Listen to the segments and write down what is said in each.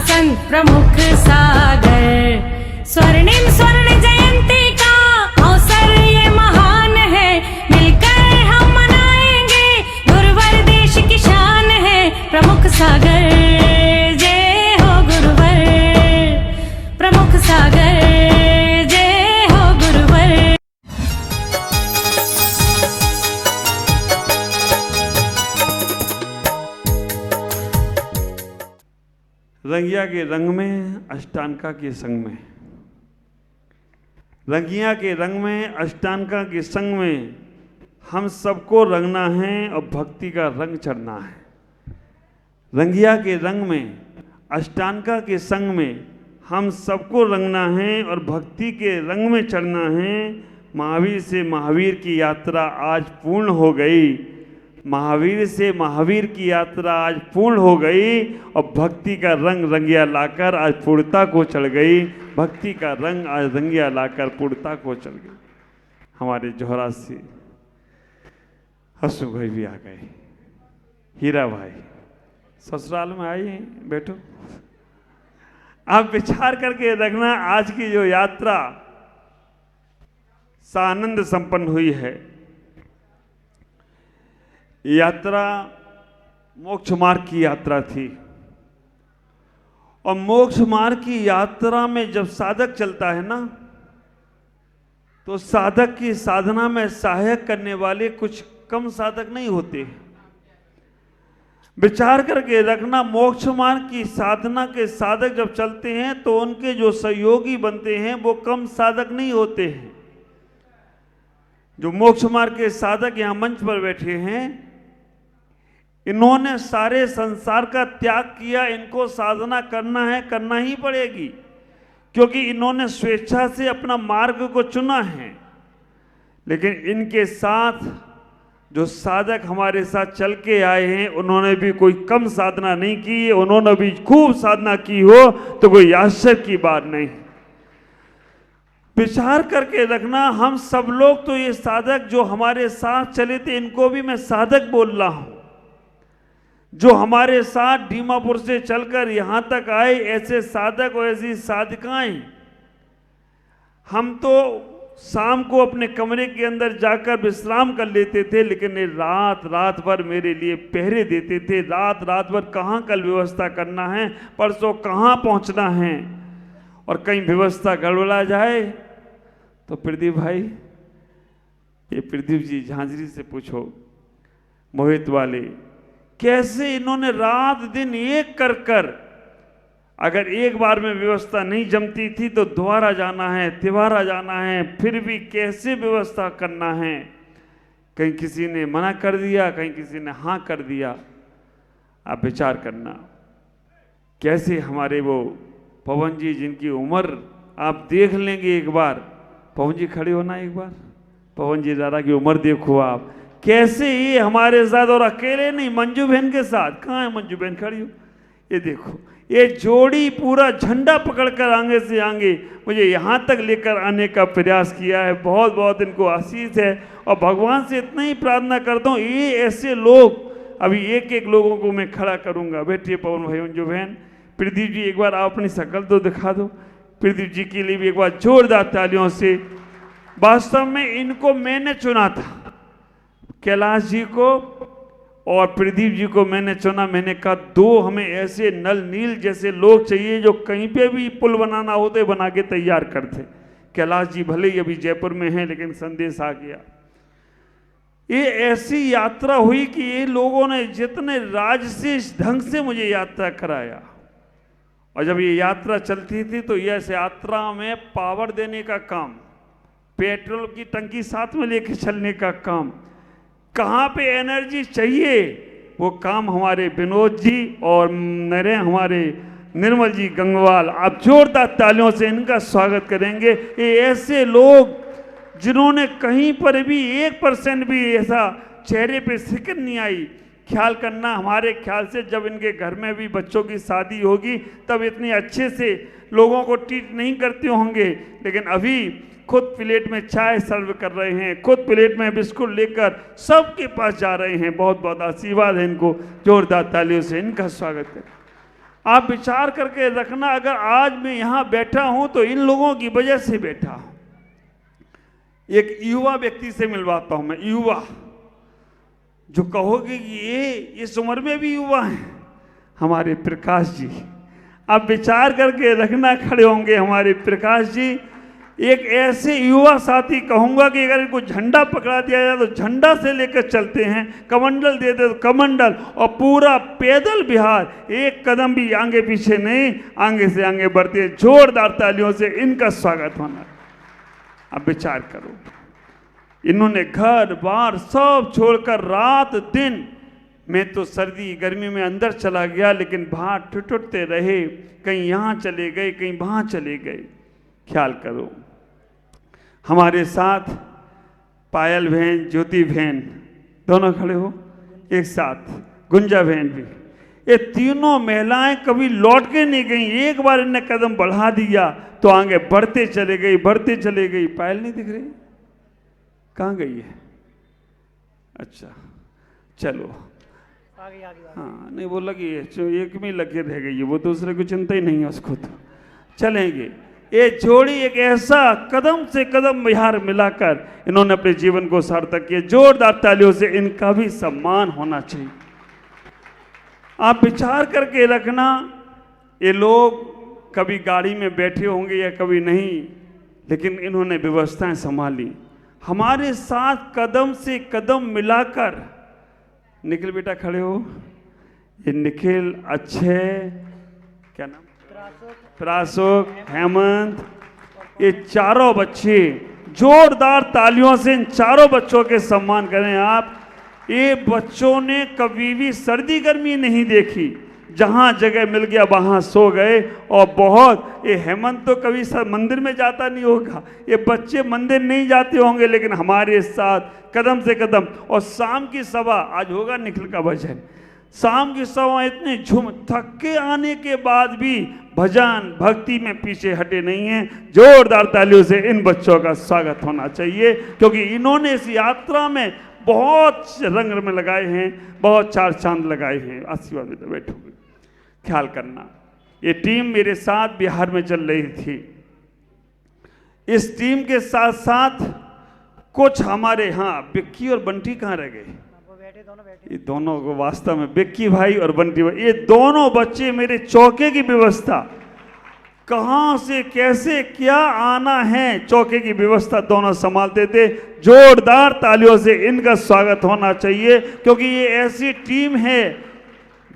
संत प्रमुख सागर, स्वर्णिम स्वर्ण जयंती का अवसर ये महान है, मिलकर हम मनाएंगे गुरुवर देश की शान है। प्रमुख सागर जय हो गुरुवर, प्रमुख सागर जय हो गुरुवर। रंगिया के रंग में अष्टानका के संग में, रंगिया के रंग में अष्टानका के संग में हम सबको रंगना है और भक्ति का रंग चढ़ना है। रंगिया के रंग में अष्टानका के संग में हम सबको रंगना है और भक्ति के रंग में चढ़ना है। महावीर से महावीर की यात्रा आज पूर्ण हो गई, महावीर से महावीर की यात्रा आज पूर्ण हो गई और भक्ति का रंग रंगिया लाकर आज पूर्णता को चढ़ गई। भक्ति का रंग आज रंगिया लाकर पूर्णता को चढ़ गई। हमारे जोहरा से हसू भाई भी आ गए, हीरा भाई ससुराल में आए हैं, बैठो। आप विचार करके रखना, आज की जो यात्रा सानंद संपन्न हुई है, यात्रा मोक्ष मार्ग की यात्रा थी। और मोक्ष मार्ग की यात्रा में जब साधक चलता है ना, तो साधक की साधना में सहायक करने वाले कुछ कम साधक नहीं होते। विचार करके रखना, मोक्ष मार्ग की साधना के साधक जब चलते हैं तो उनके जो सहयोगी बनते हैं वो कम साधक नहीं होते हैं। जो मोक्ष मार्ग के साधक यहां मंच पर बैठे हैं, इन्होंने सारे संसार का त्याग किया। इनको साधना करना है, करना ही पड़ेगी, क्योंकि इन्होंने स्वेच्छा से अपना मार्ग को चुना है। लेकिन इनके साथ जो साधक हमारे साथ चल के आए हैं, उन्होंने भी कोई कम साधना नहीं की है, उन्होंने भी खूब साधना की हो तो कोई आश्चर्य की बात नहीं। विचार करके रखना, हम सब लोग तो ये साधक जो हमारे साथ चले थे, इनको भी मैं साधक बोल रहा हूं। जो हमारे साथ दीमापुर से चलकर यहां तक आए, ऐसे साधक और ऐसी साधिकाएं, हम तो शाम को अपने कमरे के अंदर जाकर विश्राम कर लेते थे, लेकिन ये रात रात भर मेरे लिए पहरे देते थे। रात रात भर कहाँ कल व्यवस्था करना है, परसों कहाँ पहुंचना है, और कहीं व्यवस्था गड़बड़ा जाए तो प्रदीप भाई, ये प्रदीप जी झांझरी से पूछो, मोहित वाले, कैसे इन्होंने रात दिन एक कर कर, अगर एक बार में व्यवस्था नहीं जमती थी तो दोबारा जाना है, तिवारा जाना है, फिर भी कैसे व्यवस्था करना है। कहीं किसी ने मना कर दिया, कहीं किसी ने हाँ कर दिया। आप विचार करना, कैसे हमारे वो पवन जी, जिनकी उम्र आप देख लेंगे एक बार, पवन जी खड़े होना एक बार, पवन जी दादा की उम्र देखो आप, कैसे ये हमारे साथ, और अकेले नहीं, मंजू बहन के साथ। कहाँ है मंजू बहन, खड़ी हो, ये देखो, ये जोड़ी पूरा झंडा पकड़कर आगे से आगे मुझे यहाँ तक लेकर आने का प्रयास किया है। बहुत बहुत इनको आशीष है, और भगवान से इतना ही प्रार्थना करता हूँ, ये ऐसे लोग, अभी एक एक लोगों को मैं खड़ा करूँगा। बैठिए पवन भाई, मंजू बहन, प्रदीप जी, एक बार आप अपनी शक्ल तो दिखा दो। प्रदीप जी के लिए भी एक बार जोरदार तालियों से। वास्तव में इनको मैंने चुना था, कैलाश जी को और प्रदीप जी को मैंने चुना। मैंने कहा, दो हमें ऐसे नल नील जैसे लोग चाहिए जो कहीं पे भी पुल बनाना होते बना के तैयार करते। कैलाश जी भले ही अभी जयपुर में हैं, लेकिन संदेश आ गया। ये ऐसी यात्रा हुई कि ये लोगों ने जितने राजसी ढंग से मुझे यात्रा कराया, और जब ये यात्रा चलती थी तो यह यात्रा में पावर देने का काम, पेट्रोल की टंकी साथ में लेके चलने का काम, कहाँ पे एनर्जी चाहिए वो काम हमारे विनोद जी और हमारे निर्मल जी गंगवाल, आप जोरदार तालियों से इनका स्वागत करेंगे। ये ऐसे लोग जिन्होंने कहीं पर भी 1% भी ऐसा चेहरे पे सिकन नहीं आई। ख्याल करना, हमारे ख्याल से जब इनके घर में भी बच्चों की शादी होगी तब इतने अच्छे से लोगों को ट्रीट नहीं करते होंगे, लेकिन अभी खुद प्लेट में चाय सर्व कर रहे हैं, खुद प्लेट में बिस्कुट लेकर सबके पास जा रहे हैं। बहुत बहुत आशीर्वाद है इनको, जोरदार तालियों से इनका स्वागत करें। आप विचार करके रखना, अगर आज मैं यहां बैठा हूं तो इन लोगों की वजह से बैठा हूं। एक युवा व्यक्ति से मिलवाता हूं मैं, युवा जो कहोगे कि ये इस उम्र में भी युवा हैं, हमारे प्रकाश जी। आप विचार करके रखना, खड़े होंगे हमारे प्रकाश जी। एक ऐसे युवा साथी कहूंगा कि अगर इनको झंडा पकड़ा दिया जाए तो झंडा से लेकर चलते हैं, कमंडल दे दे तो कमंडल, और पूरा पैदल बिहार एक कदम भी आगे पीछे नहीं, आगे से आगे बढ़ते हैं। जोरदार तालियों से इनका स्वागत होना। अब विचार करो, इन्होंने घर बार सब छोड़कर रात दिन, मैं तो सर्दी गर्मी में अंदर चला गया लेकिन बाहर ठुठुरते रहे, कहीं यहाँ चले गए कहीं वहाँ चले गए। ख्याल करो, हमारे साथ पायल बहन, ज्योति बहन, दोनों खड़े हो एक साथ, गुंजा बहन भी, ये तीनों महिलाएं कभी लौट के नहीं गई। एक बार इन्हें कदम बढ़ा दिया तो आगे बढ़ते चले गई, बढ़ते चले गई। पायल नहीं दिख रही, कहाँ गई है? अच्छा चलो, आगे। हाँ नहीं वो लगी है, एक में लगे रह गई है, वो दूसरे को चिंता ही नहीं है उसको, तो चलेंगे। ये जोड़ी एक ऐसा कदम से कदम बिहार मिलाकर इन्होंने अपने जीवन को सार्थक किया। जोरदार तालियों से इनका भी सम्मान होना चाहिए। आप विचार करके रखना, ये लोग कभी गाड़ी में बैठे होंगे या कभी नहीं, लेकिन इन्होंने व्यवस्थाएं संभाली हमारे साथ कदम से कदम मिलाकर। निखिल बेटा खड़े हो, ये निखिल, अक्षय, क्या नाम, प्रासुक, हेमंत, ये चारों बच्चे, जोरदार तालियों से इन चारों बच्चों के सम्मान करें आप। ये बच्चों ने कभी भी सर्दी गर्मी नहीं देखी, जहां जगह मिल गया वहां सो गए। और बहुत, ये हेमंत तो कभी मंदिर में जाता नहीं होगा, ये बच्चे मंदिर नहीं जाते होंगे, लेकिन हमारे साथ कदम से कदम। और शाम की सभा, आज होगा निखिल का भजन, शाम की सभा इतने झूम, थक के आने के बाद भी भजन भक्ति में पीछे हटे नहीं हैं। जोरदार तालियों से इन बच्चों का स्वागत होना चाहिए, क्योंकि इन्होंने इस यात्रा में बहुत रंग में लगाए हैं, बहुत चार चांद लगाए हैं। आशीर्वाद में तो बैठोगे, ख्याल करना। ये टीम मेरे साथ बिहार में चल रही थी। इस टीम के साथ साथ कुछ हमारे यहाँ, बिक्की और बंटी कहाँ रह गए? ये दोनों को वास्तव में, बिक्की भाई और बंटी भाई, ये दोनों बच्चे मेरे चौके की व्यवस्था, कहां से कैसे क्या आना है, चौके की व्यवस्था दोनों संभालते थे। जोरदार तालियों से इनका स्वागत होना चाहिए, क्योंकि ये ऐसी टीम है,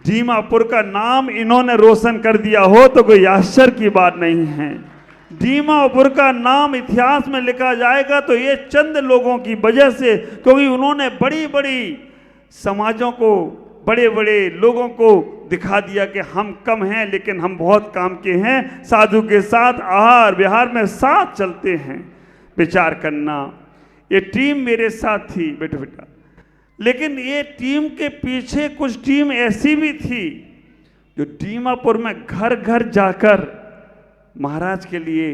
दीमापुर का नाम इन्होंने रोशन कर दिया हो तो कोई आश्चर्य की बात नहीं है। दीमापुर का नाम इतिहास में लिखा जाएगा तो ये चंद लोगों की वजह से, क्योंकि उन्होंने बड़ी बड़ी समाजों को, बड़े बड़े लोगों को दिखा दिया कि हम कम हैं लेकिन हम बहुत काम के हैं। साधु के साथ आहार विहार में साथ चलते हैं। विचार करना, ये टीम मेरे साथ थी बेटा, लेकिन ये टीम के पीछे कुछ टीम ऐसी भी थी जो दीमापुर में घर घर जाकर महाराज के लिए,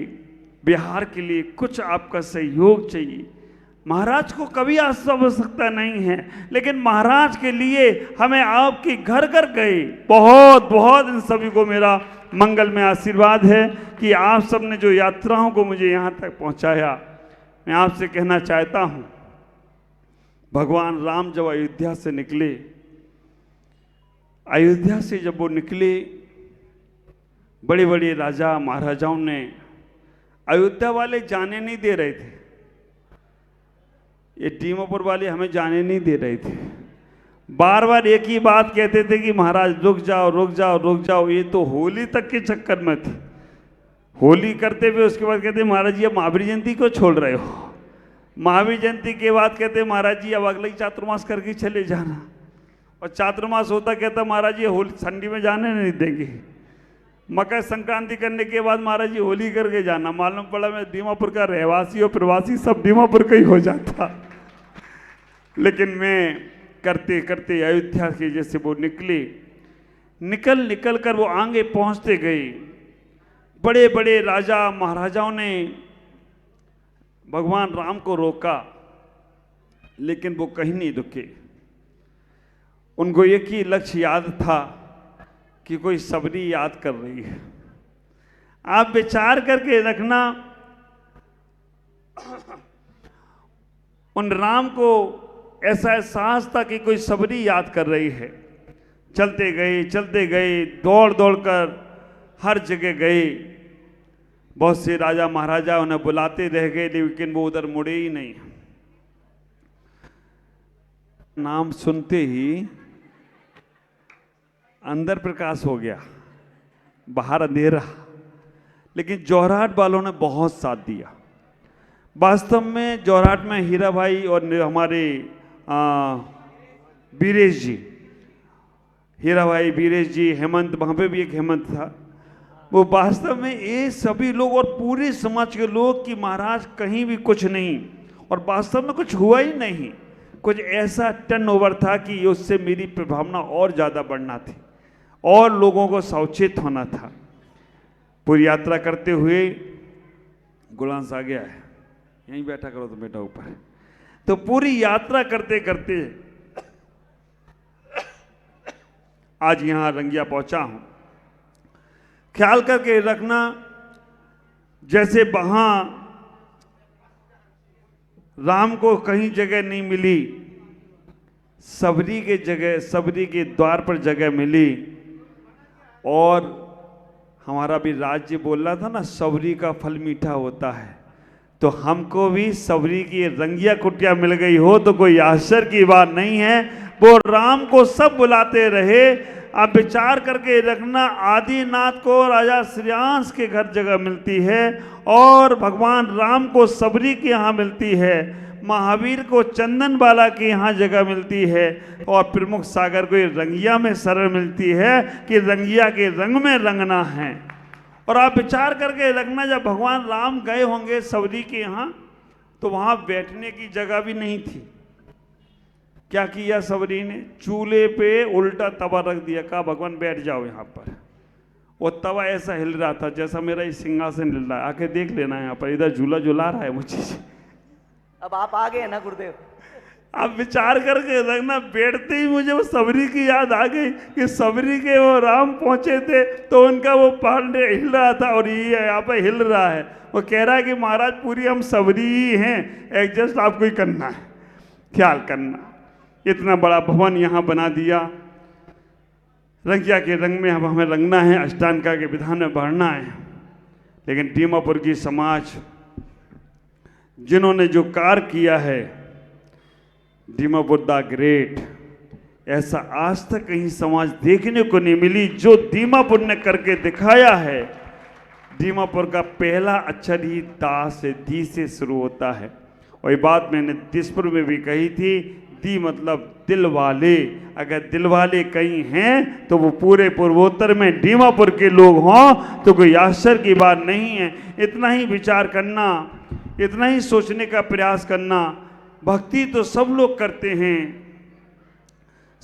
बिहार के लिए कुछ आपका सहयोग चाहिए। महाराज को कभी आवश्यकता नहीं है, लेकिन महाराज के लिए हमें आपके घर घर गए। बहुत बहुत इन सभी को मेरा मंगल में आशीर्वाद है कि आप सब ने जो यात्राओं को मुझे यहाँ तक पहुँचाया। मैं आपसे कहना चाहता हूँ, भगवान राम जब अयोध्या से निकले, अयोध्या से जब वो निकले, बड़े बड़े राजा महाराजाओं ने, अयोध्या वाले जाने नहीं दे रहे थे, ये दीमापुर वाले हमें जाने नहीं दे रहे थे। बार बार एक ही बात कहते थे कि महाराज रुक जाओ रुक जाओ रुक जाओ। ये तो होली तक के चक्कर में थे, होली करते हुए उसके बाद कहते महाराज जी अब महावीर जयंती को छोड़ रहे हो। महावीर जयंती के बाद कहते महाराज जी अब अगले चातुर्मास करके चले जाना, और चातुर्मास होता कहता महाराज जी होली ठंडी में जाने नहीं देंगे। मकर संक्रांति करने के बाद महाराज जी होली करके जाना। मालूम पड़ा मैं दीमापुर का रहवासी और प्रवासी सब दीमापुर का ही हो जाता। लेकिन मैं करते करते अयोध्या के जैसे वो निकले, निकल कर वो आगे पहुंचते गए। बड़े बड़े राजा महाराजाओं ने भगवान राम को रोका, लेकिन वो कहीं नहीं रुके। उनको एक ही लक्ष्य याद था कि कोई सबरी याद कर रही है। आप विचार करके रखना, उन राम को ऐसा एहसास था कि कोई सबरी याद कर रही है। चलते गए, दौड़ दौड़ कर हर जगह गए। बहुत से राजा महाराजा उन्हें बुलाते रह गए, लेकिन वो उधर मुड़े ही नहीं। नाम सुनते ही अंदर प्रकाश हो गया, बाहर अंधेरा। लेकिन जौहराट वालों ने बहुत साथ दिया। वास्तव में जौहराट में हीरा भाई और हमारे बीरेश जी, हीरा भाई, बीरेश जी, हेमंत, वहाँ पे भी एक हेमंत था, वो वास्तव में ये सभी लोग और पूरे समाज के लोग कि महाराज कहीं भी कुछ नहीं, और वास्तव में कुछ हुआ ही नहीं। कुछ ऐसा टर्नओवर था कि उससे मेरी प्रभावना और ज़्यादा बढ़ना थी और लोगों को सचेत होना था। पूरी यात्रा करते हुए गुलांस आ गया है, यहीं बैठा करो तो बेटा ऊपर। तो पूरी यात्रा करते करते आज यहाँ रंगिया पहुंचा हूं। ख्याल करके रखना, जैसे वहां राम को कहीं जगह नहीं मिली, सबरी के द्वार पर जगह मिली। और हमारा भी राज्य बोल रहा था ना, सबरी का फल मीठा होता है, तो हमको भी सबरी की रंगिया कुटिया मिल गई हो तो कोई आश्चर्य की बात नहीं है। वो राम को सब बुलाते रहे। आप विचार करके रखना, आदिनाथ को राजा श्रेयांश के घर जगह मिलती है, और भगवान राम को सबरी के यहाँ मिलती है, महावीर को चंदन बाला के यहाँ जगह मिलती है, और प्रमुख सागर को रंगिया में शरण मिलती है कि रंगिया के रंग में रंगना है। और आप विचार करके रखना, जब भगवान राम गए होंगे सबरी के यहाँ, तो वहाँ बैठने की जगह भी नहीं थी। क्या किया सबरी ने? चूल्हे पे उल्टा तवा रख दिया, कहा भगवान बैठ जाओ यहाँ पर। वो तवा ऐसा हिल रहा था जैसा मेरा ये सिंहासन हिल रहा है, आके देख लेना यहाँ पर, इधर झूला झूला रहा है मुझे। अब आप आ गए ना गुरुदेव। आप विचार करके रखना, बैठते ही मुझे वो सबरी की याद आ गई कि सबरी के वो राम पहुंचे थे तो उनका वो पांडे हिल रहा था और ये यहाँ पे हिल रहा है। वो कह रहा है कि महाराज पूरी हम सबरी ही हैं, एडजस्ट आपको ही करना है, ख्याल करना। इतना बड़ा भवन यहाँ बना दिया, रंगिया के रंग में अब हमें रंगना है, अष्टांगा के विधान में बढ़ना है। लेकिन दीमापुर की समाज जिन्होंने जो कार्य किया है, दीमापुर द ग्रेट, ऐसा आज तक कहीं समाज देखने को नहीं मिली जो दीमापुर ने करके दिखाया है। दीमापुर का पहला अक्षर ही दा से, दी से शुरू होता है। और ये बात मैंने दिसपुर में भी कही थी, दी मतलब दिल वाले। अगर दिल वाले कहीं हैं तो वो पूरे पूर्वोत्तर में दीमापुर के लोग हों तो कोई आश्चर्य की बात नहीं है। इतना ही विचार करना, इतना ही सोचने का प्रयास करना। भक्ति तो सब लोग करते हैं,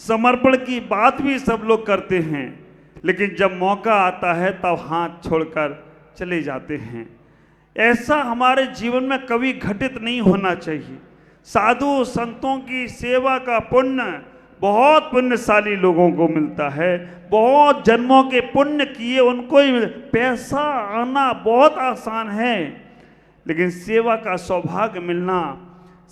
समर्पण की बात भी सब लोग करते हैं, लेकिन जब मौका आता है तब हाथ छोड़कर चले जाते हैं। ऐसा हमारे जीवन में कभी घटित नहीं होना चाहिए। साधु संतों की सेवा का पुण्य बहुत पुण्यशाली लोगों को मिलता है, बहुत जन्मों के पुण्य किए उनको ही पैसा आना बहुत आसान है, लेकिन सेवा का सौभाग्य मिलना,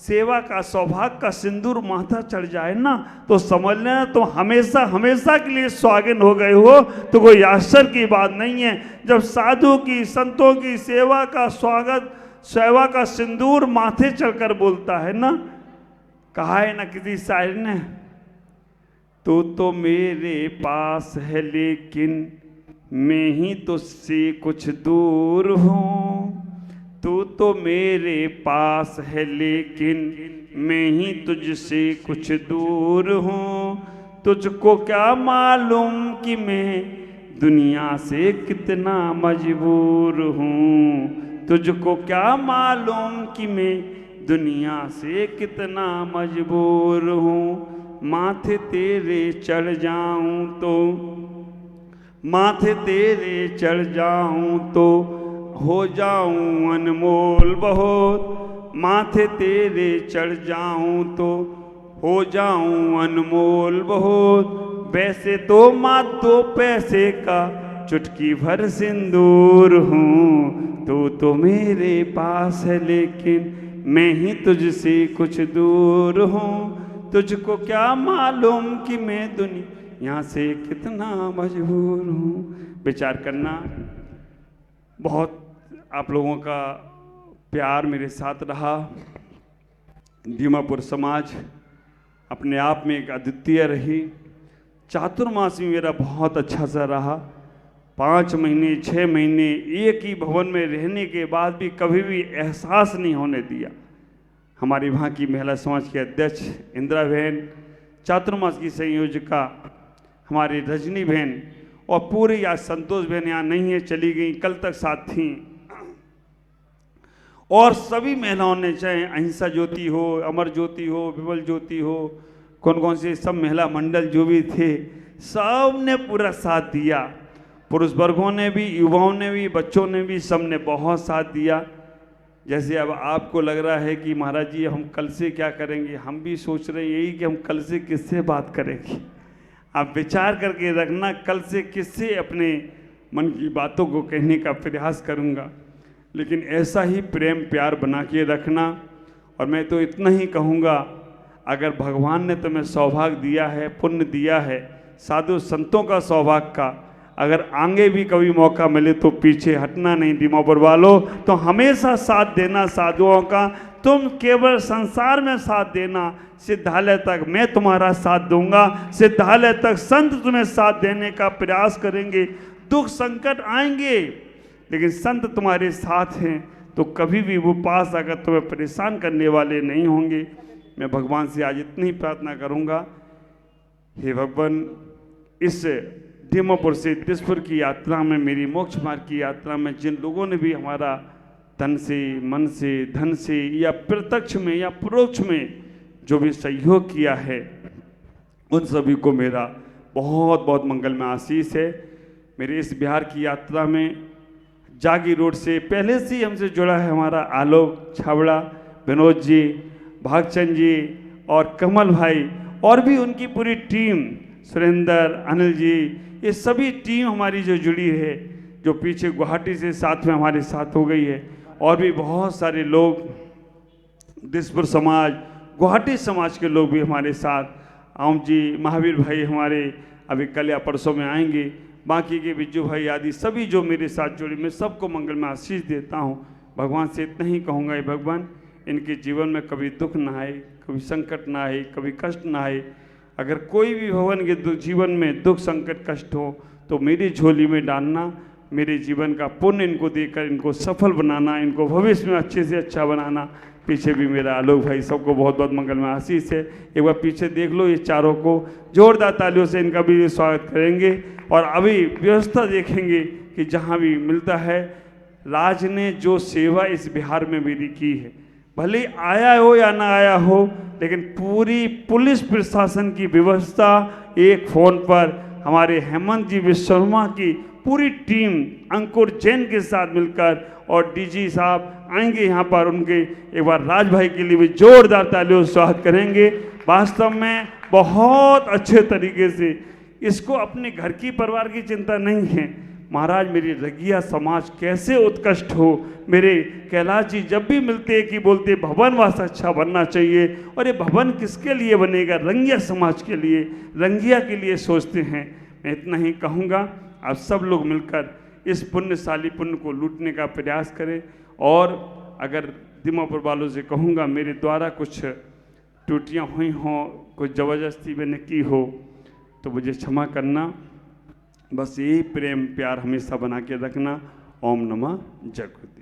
सेवा का सौभाग्य का सिंदूर माथा चढ़ जाए ना, तो समझ लेना तो हमेशा हमेशा के लिए स्वागत हो गए हो, तो कोई आश्चर्य की बात नहीं है। जब साधु की संतों की सेवा का स्वागत, सेवा का सिंदूर माथे चढ़कर बोलता है ना, कहा है ना किसी शायर ने, तो मेरे पास है लेकिन मैं ही तुझसे कुछ दूर हूँ, तो मेरे पास है लेकिन मैं ही तुझसे कुछ दूर हूँ। तुझको क्या मालूम कि मैं दुनिया से कितना मजबूर हूँ, तुझको क्या मालूम कि मैं दुनिया से कितना मजबूर हूँ। माथे तेरे चढ़ जाऊँ तो, माथे तेरे चढ़ जाऊँ तो हो जाऊं अनमोल बहुत, माथे तेरे चढ़ जाऊं तो हो जाऊं अनमोल बहुत। वैसे तो माँ 2 पैसे का चुटकी भर सिंदूर हूँ, तो मेरे पास है लेकिन मैं ही तुझसे कुछ दूर हूँ। तुझको क्या मालूम कि मैं दुनिया से कितना मजबूर हूँ। विचार करना, बहुत आप लोगों का प्यार मेरे साथ रहा। दीमापुर समाज अपने आप में एक अद्वितीय रही। चातुर्मासी मेरा बहुत अच्छा सा रहा। 5 महीने 6 महीने एक ही भवन में रहने के बाद भी कभी भी एहसास नहीं होने दिया। हमारी वहाँ की महिला समाज की अध्यक्ष इंदिरा बहन, चातुर्मास की संयोजिका हमारी रजनी बहन और पूरी आज संतोष बहन यहाँ नहीं है, चली गई, कल तक साथ थी। और सभी महिलाओं ने, चाहे अहिंसा ज्योति हो, अमर ज्योति हो, विमल ज्योति हो, कौन कौन से सब महिला मंडल जो भी थे, सब ने पूरा साथ दिया। पुरुष वर्गों ने भी, युवाओं ने भी, बच्चों ने भी, सब ने बहुत साथ दिया। जैसे अब आपको लग रहा है कि महाराज जी हम कल से क्या करेंगे, हम भी सोच रहे हैं यही कि हम कल से किससे बात करेंगे। आप विचार करके रखना, कल से किससे अपने मन की बातों को कहने का प्रयास करूँगा। लेकिन ऐसा ही प्रेम प्यार बना के रखना। और मैं तो इतना ही कहूँगा, अगर भगवान ने तुम्हें सौभाग्य दिया है, पुण्य दिया है, साधु संतों का सौभाग्य का, अगर आगे भी कभी मौका मिले तो पीछे हटना नहीं दीमापुर वालों। तो हमेशा साथ देना साधुओं का। तुम केवल संसार में साथ देना, सिद्धालय तक मैं तुम्हारा साथ दूंगा। सिद्धालय तक संत तुम्हें साथ देने का प्रयास करेंगे। दुख संकट आएंगे लेकिन संत तुम्हारे साथ हैं तो कभी भी वो पास आकर तुम्हें परेशान करने वाले नहीं होंगे। मैं भगवान से आज इतनी ही प्रार्थना करूंगा, हे भगवान, इस दीमापुर से दिसपुर की यात्रा में, मेरी मोक्ष मार्ग की यात्रा में जिन लोगों ने भी हमारा तन से, मन से, धन से या प्रत्यक्ष में या परोक्ष में जो भी सहयोग किया है, उन सभी को मेरा बहुत बहुत मंगलमय आशीष है। मेरे इस बिहार की यात्रा में जागी रोड से पहले से ही हमसे जुड़ा है हमारा आलोक छाबड़ा, विनोद जी, भागचंद जी और कमल भाई, और भी उनकी पूरी टीम, सुरेंद्र, अनिल जी, ये सभी टीम हमारी जो जुड़ी है, जो पीछे गुवाहाटी से साथ में हमारे साथ हो गई है। और भी बहुत सारे लोग, दिसपुर समाज, गुवाहाटी समाज के लोग भी हमारे साथ, आम जी, महावीर भाई हमारे अभी कल या परसों में आएंगे, बाकी के बिज्जू भाई आदि सभी जो मेरे साथ जुड़े, मैं सबको मंगल में आशीष देता हूँ। भगवान से इतना ही कहूँगा, हे भगवान, इनके जीवन में कभी दुख ना आए, कभी संकट ना आए, कभी कष्ट ना आए। अगर कोई भी भगवान के जीवन में दुख संकट कष्ट हो तो मेरी झोली में डालना, मेरे जीवन का पुण्य इनको देकर इनको सफल बनाना, इनको भविष्य में अच्छे से अच्छा बनाना। पीछे भी मेरा आलोक भाई, सबको बहुत बहुत मंगलमय आशीष है। एक बार पीछे देख लो, ये चारों को जोरदार तालियों से इनका भी स्वागत करेंगे। और अभी व्यवस्था देखेंगे कि जहाँ भी मिलता है, राज ने जो सेवा इस बिहार में मेरी की है, भले आया हो या ना आया हो, लेकिन पूरी पुलिस प्रशासन की व्यवस्था, एक फ़ोन पर हमारे हेमंत जी विश्वकर्मा की पूरी टीम अंकुर जैन के साथ मिलकर, और डीजी साहब आएंगे यहाँ पर, उनके एक बार राज भाई के लिए भी जोरदार तालियों से स्वागत करेंगे। वास्तव में बहुत अच्छे तरीके से, इसको अपने घर की परिवार की चिंता नहीं है, महाराज मेरी रगिया समाज कैसे उत्कृष्ट हो। मेरे कैलाश जी जब भी मिलते कि बोलते भवन वास अच्छा बनना चाहिए, और ये भवन किसके लिए बनेगा, रंगिया समाज के लिए, रंगिया के लिए सोचते हैं। मैं इतना ही कहूँगा, आप सब लोग मिलकर इस पुण्यशाली पुण्य को लूटने का प्रयास करें। और अगर दीमापुर वालों से कहूँगा, मेरे द्वारा कुछ त्रुटियाँ हुई हों, कुछ ज़बरदस्ती मैंने की हो तो मुझे क्षमा करना। बस यही प्रेम प्यार हमेशा बना के रखना। ओम नमः जगत।